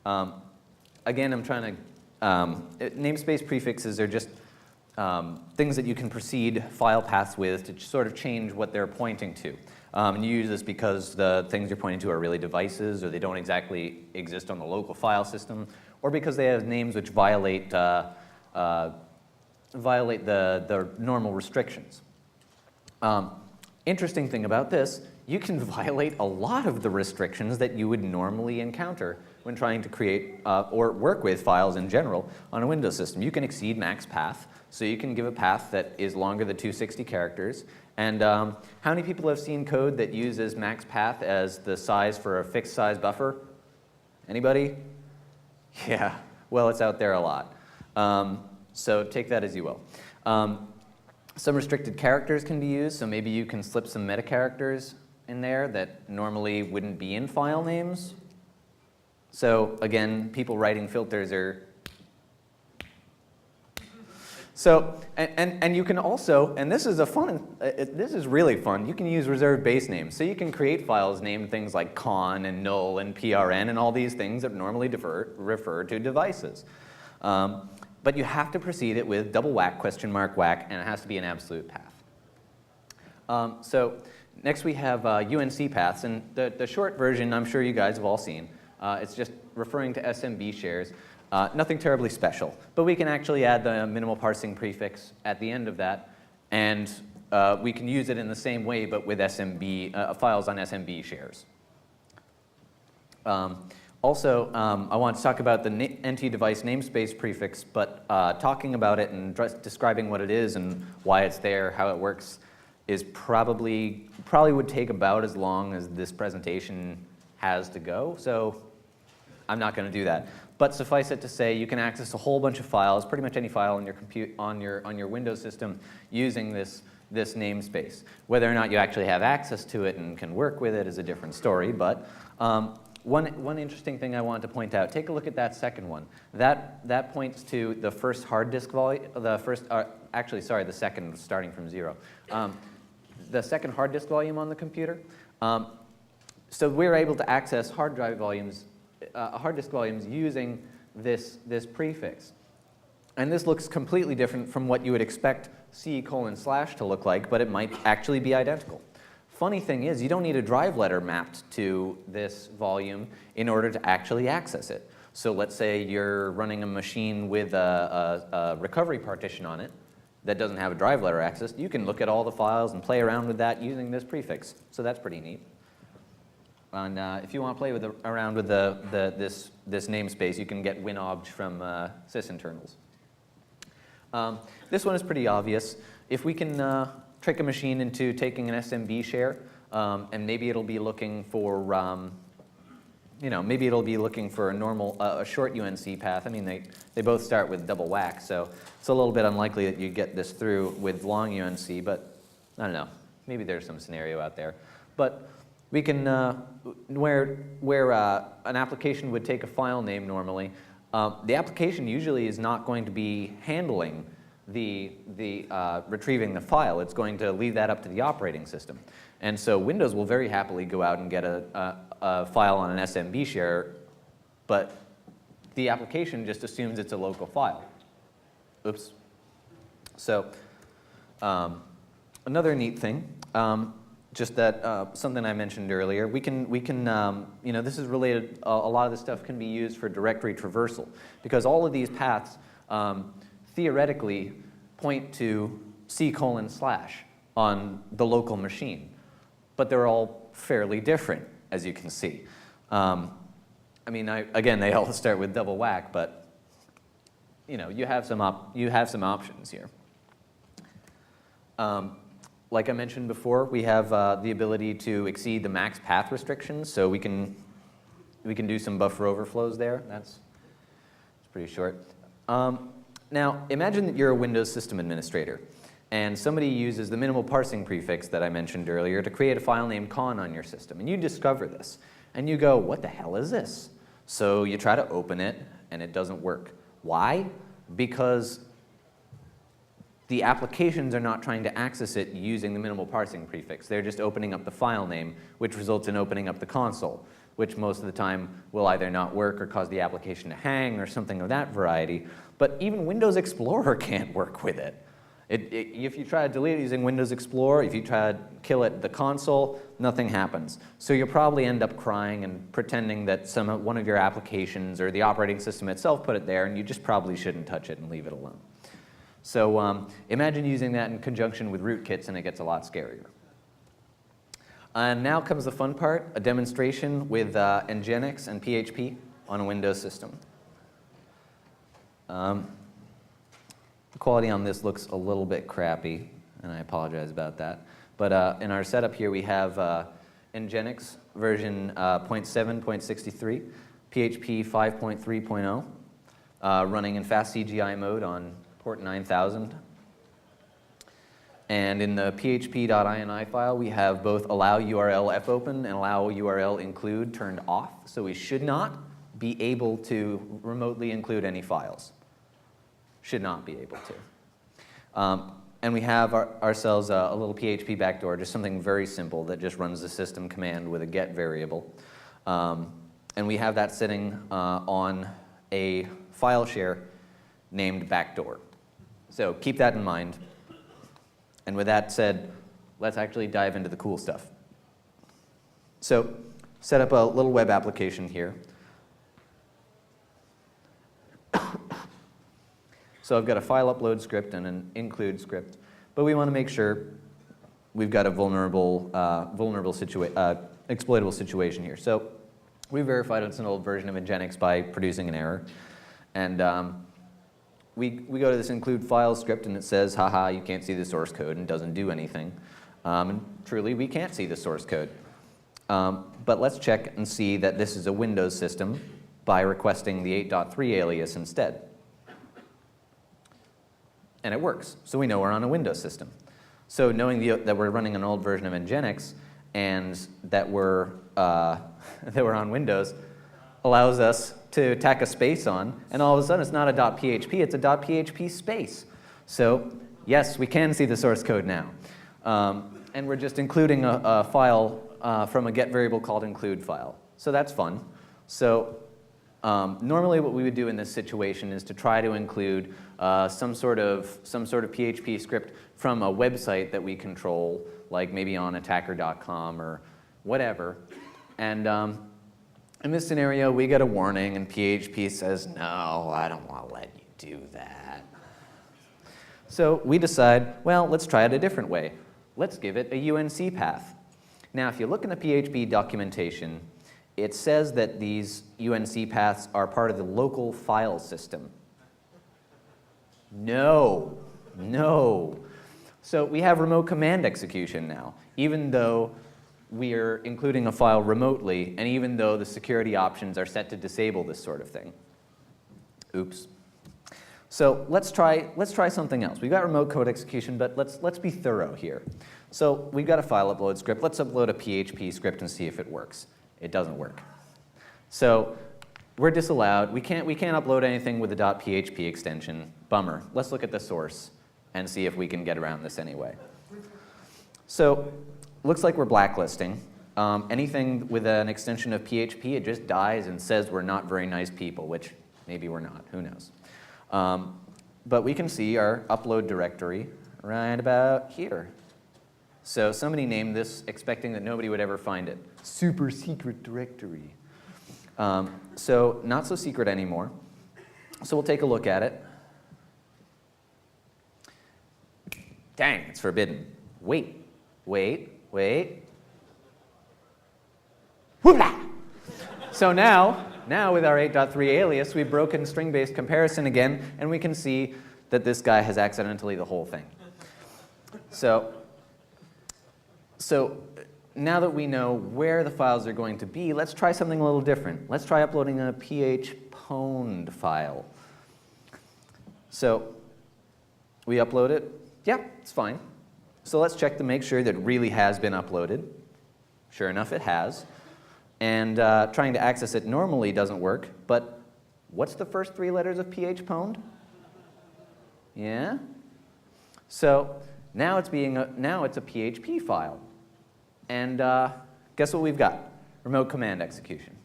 Again, I'm trying to, namespace prefixes are just things that you can precede file paths with to sort of change what they're pointing to. And you use this because the things you're pointing to are really devices, or they don't exactly exist on the local file system, or because they have names which violate the normal restrictions. Interesting thing about this, you can violate a lot of the restrictions that you would normally encounter when trying to create or work with files in general on a Windows system. You can exceed max path, so you can give a path that is longer than 260 characters. And how many people have seen code that uses max path as the size for a fixed size buffer? Anybody? Yeah, well, it's out there a lot. So take that as you will. Some restricted characters can be used, so maybe you can slip some meta characters in there that normally wouldn't be in file names. So again, people writing filters are... So, and you can also, and this is a fun, this is really fun, you can use reserved base names. So you can create files named things like con and null and prn and all these things that normally refer to devices. But you have to precede it with double whack, question mark whack, and it has to be an absolute path. So next we have UNC paths, and the short version I'm sure you guys have all seen. It's just referring to SMB shares. Nothing terribly special, but we can actually add the minimal parsing prefix at the end of that, and we can use it in the same way, but with SMB files on SMB shares. Also, I want to talk about the NT device namespace prefix, but talking about it and describing what it is and why it's there, how it works, is probably would take about as long as this presentation has to go. So I'm not going to do that. But suffice it to say, you can access a whole bunch of files, pretty much any file on your Windows system, using this namespace. Whether or not you actually have access to it and can work with it is a different story. But one interesting thing I wanted to point out, take a look at that second one. That points to the first hard disk volume, the second starting from 0. The second hard disk volume on the computer. So we're able to access hard disk volumes using this prefix. And this looks completely different from what you would expect C:/ to look like, but it might actually be identical. Funny thing is, you don't need a drive letter mapped to this volume in order to actually access it. So let's say you're running a machine with a recovery partition on it that doesn't have a drive letter access. You can look at all the files and play around with that using this prefix. So that's pretty neat. And if you want to play around with this namespace, you can get winobj from sysinternals. This one is pretty obvious. If we can trick a machine into taking an SMB share, and maybe it'll be looking for, maybe it'll be looking for a normal, a short UNC path. I mean, they both start with double whack, so it's a little bit unlikely that you get this through with long UNC, but I don't know. Maybe there's some scenario out there. But we can, where an application would take a file name normally, the application usually is not going to be handling the retrieving the file. It's going to leave that up to the operating system. And so Windows will very happily go out and get a file on an SMB share, but the application just assumes it's a local file. Oops. So another neat thing, just that something I mentioned earlier, we can this is related, a lot of this stuff can be used for directory traversal, because all of these paths theoretically point to C:/ on the local machine, but they're all fairly different, as you can see. I mean, again, they all start with double whack, but you have some options here. Like I mentioned before, we have the ability to exceed the max path restrictions, so we can do some buffer overflows there. That's pretty short. Now, imagine that you're a Windows system administrator, and somebody uses the minimal parsing prefix that I mentioned earlier to create a file named con on your system, and you discover this, and you go, what the hell is this? So you try to open it, and it doesn't work. Why? Because the applications are not trying to access it using the minimal parsing prefix. They're just opening up the file name, which results in opening up the console. which most of the time will either not work or cause the application to hang or something of that variety. But even Windows Explorer can't work with it. If you try to delete it using Windows Explorer, if you try to kill it the console, nothing happens. So you'll probably end up crying and pretending that one of your applications or the operating system itself put it there, and you just probably shouldn't touch it and leave it alone. So imagine using that in conjunction with rootkits, and it gets a lot scarier. And now comes the fun part, a demonstration with Nginx and PHP on a Windows system. The quality on this looks a little bit crappy, and I apologize about that. But in our setup here, we have Nginx version 0.7.63, PHP 5.3.0, running in fast CGI mode on port 9000. And in the php.ini file, we have both allow URL fopen and allow URL include turned off. So we should not be able to remotely include any files. Should not be able to. And we have ourselves a little PHP backdoor, just something very simple that just runs the system command with a get variable. And we have that sitting on a file share named backdoor. So keep that in mind. And with that said, let's actually dive into the cool stuff. So set up a little web application here. So I've got a file upload script and an include script, but we want to make sure we've got a exploitable situation here. So we verified it's an old version of Nginx by producing an error. And we go to this include file script, and it says, haha, you can't see the source code, and doesn't do anything. And truly, we can't see the source code. But let's check and see that this is a Windows system by requesting the 8.3 alias instead. And it works. So we know we're on a Windows system. So knowing that we're running an old version of Nginx and that we're on Windows allows us to tack a space on, and all of a sudden it's not a .php, it's a .php space. So yes, we can see the source code now. And we're just including a file from a get variable called include file. So that's fun. So normally what we would do in this situation is to try to include some sort of PHP script from a website that we control, like maybe on attacker.com or whatever. And in this scenario, we get a warning, and PHP says, no, I don't want to let you do that. So we decide, well, let's try it a different way. Let's give it a UNC path. Now, if you look in the PHP documentation, it says that these UNC paths are part of the local file system. No, no. So we have remote command execution now, even though we are including a file remotely, and even though the security options are set to disable this sort of thing. Oops. So let's try something else. We've got remote code execution, but let's be thorough here. So we've got a file upload script. Let's upload a PHP script and see if it works. It doesn't work. So we're disallowed. We can't upload anything with a .php extension. Bummer. Let's look at the source and see if we can get around this anyway. So looks like we're blacklisting. Anything with an extension of PHP, it just dies and says we're not very nice people, which maybe we're not. Who knows? But we can see our upload directory right about here. So somebody named this expecting that nobody would ever find it. Super secret directory. So not so secret anymore. So we'll take a look at it. Dang, it's forbidden. Wait. Whoopla! So now with our 8.3 alias, we've broken string-based comparison again, and we can see that this guy has accidentally the whole thing. So now that we know where the files are going to be, let's try something a little different. Let's try uploading a phpwned file. So we upload it. Yeah, it's fine. So let's check to make sure that it really has been uploaded. Sure enough, it has. And trying to access it normally doesn't work, but what's the first 3 letters of phpwned? Yeah? So now it's a PHP file. And guess what we've got? remote command execution.